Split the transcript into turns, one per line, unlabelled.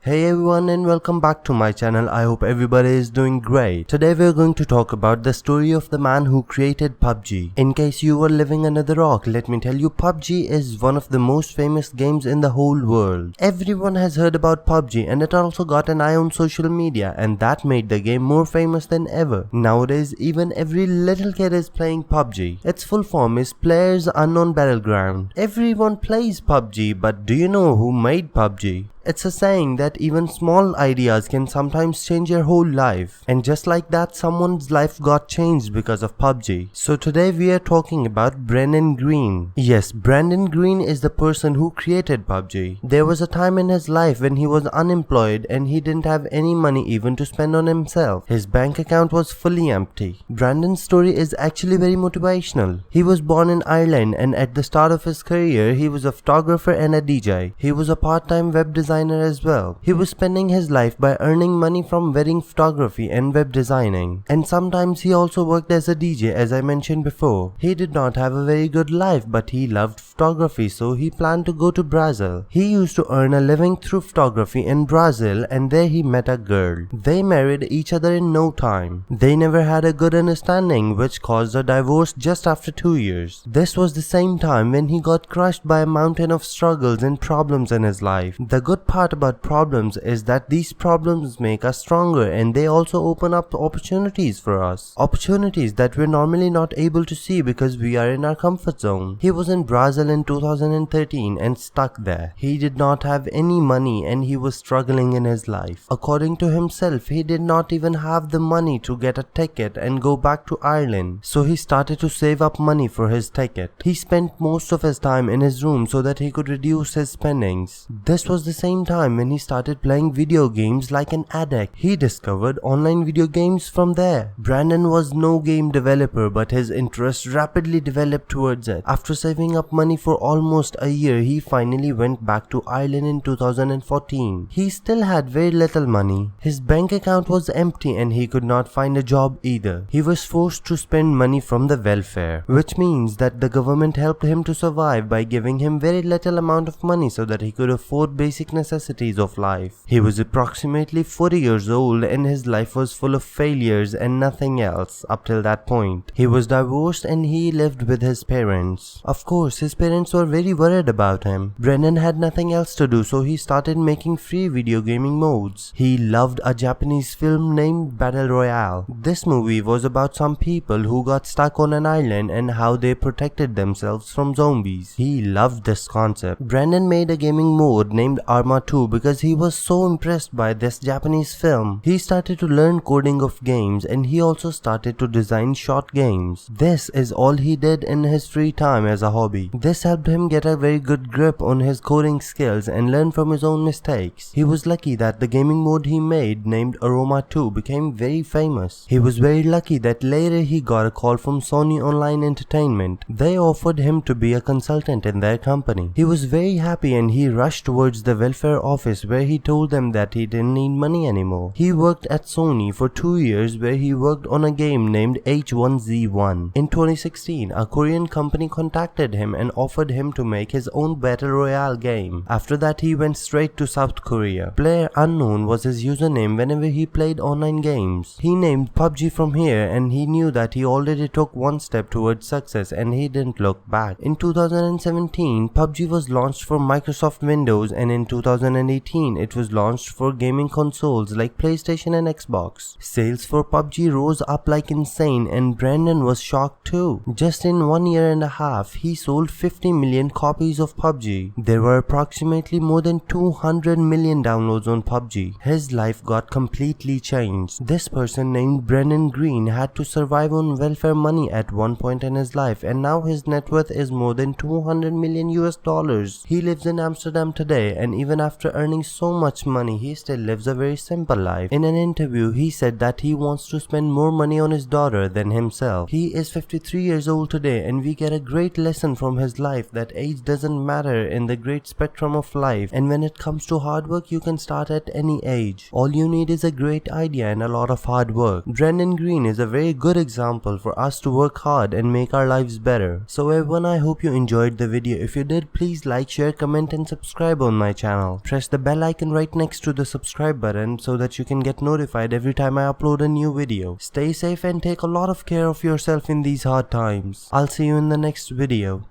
Hey everyone and welcome back to my channel. I hope everybody is doing great. Today we are going to talk about the story of the man who created PUBG. In case you were living under the rock, let me tell you, PUBG is one of the most famous games in the whole world. Everyone has heard about PUBG and it also got an eye on social media, and that made the game more famous than ever. Nowadays even every little kid is playing PUBG. Its full form is Players Unknown Battleground. Everyone plays PUBG, but do you know who made PUBG? It's a saying that even small ideas can sometimes change your whole life, and just like that, someone's life got changed because of PUBG. So today we are talking about Greene. Yes, Greene is the person who created PUBG. There was a time in his life when he was unemployed and he didn't have any money even to spend on himself. His bank account was fully empty. Brandon's story is actually very motivational. He was born in Ireland, and at the start of his career he was a photographer and a DJ. He was a part-time web designer as well. He was spending his life by earning money from wedding photography and web designing, and sometimes he also worked as a DJ, as I mentioned before. He did not have a very good life, but he loved photography, so he planned to go to Brazil. He used to earn a living through photography in Brazil, and there he met a girl. They married each other in no time. They never had a good understanding, which caused a divorce just after 2 years. This was the same time when he got crushed by a mountain of struggles and problems in his life. The good part about problems is that these problems make us stronger, and they also open up opportunities for us. Opportunities that we're normally not able to see because we are in our comfort zone. He was in Brazil in 2013 and stuck there. He did not have any money and he was struggling in his life. According to himself, he did not even have the money to get a ticket and go back to Ireland. So he started to save up money for his ticket. He spent most of his time in his room so that he could reduce his spendings. This was the same time when he started playing video games like an addict. He discovered online video games from there. Brandon was no game developer, but his interest rapidly developed towards it. After saving up money for almost a year, he finally went back to Ireland in 2014. He still had very little money. His bank account was empty and he could not find a job either. He was forced to spend money from the welfare, which means that the government helped him to survive by giving him very little amount of money so that he could afford basic necessities of life. He was approximately 40 years old and his life was full of failures and nothing else up till that point. He was divorced and he lived with his parents. Of course, his parents were very worried about him. Brendan had nothing else to do, so he started making free video gaming modes. He loved a Japanese film named Battle Royale. This movie was about some people who got stuck on an island and how they protected themselves from zombies. He loved this concept. Brendan made a gaming mode named Arma 2 because he was so impressed by this Japanese film. He started to learn coding of games and he also started to design short games. This is all he did in his free time as a hobby. This helped him get a very good grip on his coding skills and learn from his own mistakes. He was lucky that the gaming mode he made named Aroma 2 became very famous. He was very lucky that later he got a call from Sony Online Entertainment. They offered him to be a consultant in their company. He was very happy and he rushed towards the welfare office where he told them that he didn't need money anymore. He worked at Sony for 2 years where he worked on a game named H1Z1. In 2016, a Korean company contacted him and offered him to make his own battle royale game. After that, he went straight to South Korea. Player Unknown was his username whenever he played online games. He named PUBG from here and he knew that he already took one step towards success and he didn't look back. In 2017, PUBG was launched for Microsoft Windows, and in 2018 it was launched for gaming consoles like PlayStation and Xbox. Sales for PUBG rose up like insane and Brandon was shocked too. Just in 1 year and a half, he sold 50 million copies of PUBG. There were approximately more than 200 million downloads on PUBG. His life got completely changed. This person named Greene had to survive on welfare money at one point in his life, and now his net worth is more than 200 million US dollars. He lives in Amsterdam today, and even after earning so much money, he still lives a very simple life. In an interview, he said that he wants to spend more money on his daughter than himself. He is 53 years old today, and we get a great lesson from his life that age doesn't matter in the great spectrum of life, and when it comes to hard work, you can start at any age. All you need is a great idea and a lot of hard work. Greene is a very good example for us to work hard and make our lives better. So everyone, I hope you enjoyed the video. If you did, please like, share, comment and subscribe on my channel. now. Press the bell icon right next to the subscribe button so that you can get notified every time I upload a new video. Stay safe and take a lot of care of yourself in these hard times. I'll see you in the next video.